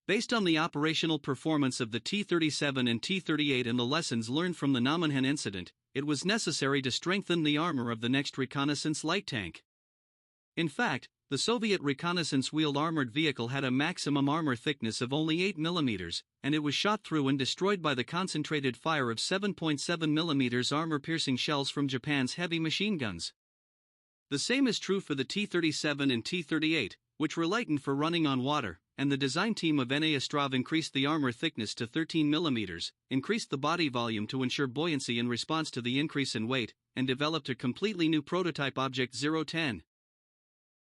Based on the operational performance of the T-37 and T-38 and the lessons learned from the Namenhen incident, it was necessary to strengthen the armor of the next reconnaissance light tank. In fact, the Soviet reconnaissance wheeled armored vehicle had a maximum armor thickness of only 8 mm, and it was shot through and destroyed by the concentrated fire of 7.7 mm armor-piercing shells from Japan's heavy machine guns. The same is true for the T-37 and T-38, which were lightened for running on water, and the design team of N.A. Ostrov increased the armor thickness to 13 mm, increased the body volume to ensure buoyancy in response to the increase in weight, and developed a completely new prototype Object 010.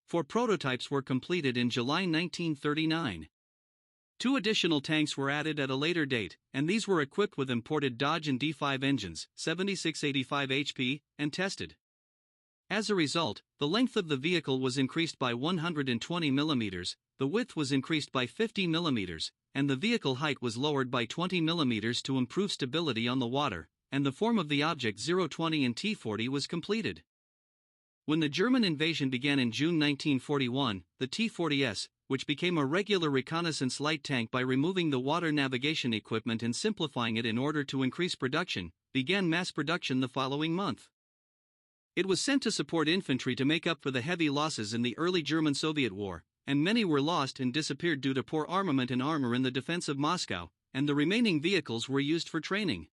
4 prototypes were completed in July 1939. 2 additional tanks were added at a later date, and these were equipped with imported Dodge and D5 engines, 7685 HP, and tested. As a result, the length of the vehicle was increased by 120 mm, the width was increased by 50 mm, and the vehicle height was lowered by 20 mm to improve stability on the water, and the form of the Object 020 and T-40 was completed. When the German invasion began in June 1941, the T-40S, which became a regular reconnaissance light tank by removing the water navigation equipment and simplifying it in order to increase production, began mass production the following month. It was sent to support infantry to make up for the heavy losses in the early German-Soviet War, and many were lost and disappeared due to poor armament and armor in the defense of Moscow, and the remaining vehicles were used for training.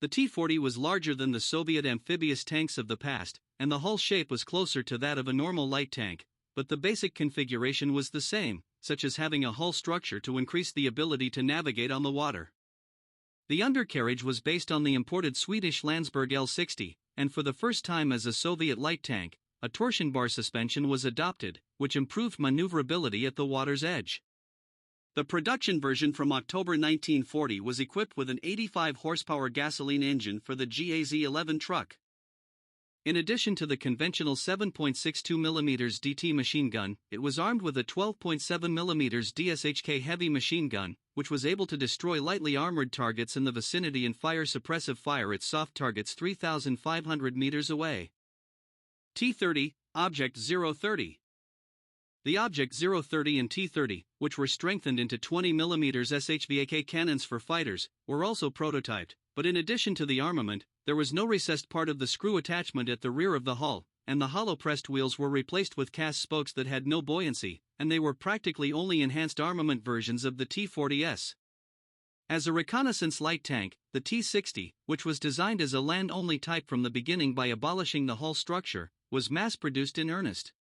The T-40 was larger than the Soviet amphibious tanks of the past, and the hull shape was closer to that of a normal light tank, but the basic configuration was the same, such as having a hull structure to increase the ability to navigate on the water. The undercarriage was based on the imported Swedish Landsberg L60, and for the first time as a Soviet light tank, a torsion bar suspension was adopted, which improved maneuverability at the water's edge. The production version from October 1940 was equipped with an 85 horsepower gasoline engine for the GAZ-11 truck. In addition to the conventional 7.62mm DT machine gun, it was armed with a 12.7mm DSHK heavy machine gun, which was able to destroy lightly armored targets in the vicinity and fire suppressive fire at soft targets 3,500 meters away. T-30, Object 030. The Object 030 and T-30, which were strengthened into 20mm SHVAK cannons for fighters, were also prototyped, but in addition to the armament, there was no recessed part of the screw attachment at the rear of the hull, and the hollow-pressed wheels were replaced with cast spokes that had no buoyancy, and they were practically only enhanced armament versions of the T-40S. As a reconnaissance light tank, the T-60, which was designed as a land-only type from the beginning by abolishing the hull structure, was mass-produced in earnest.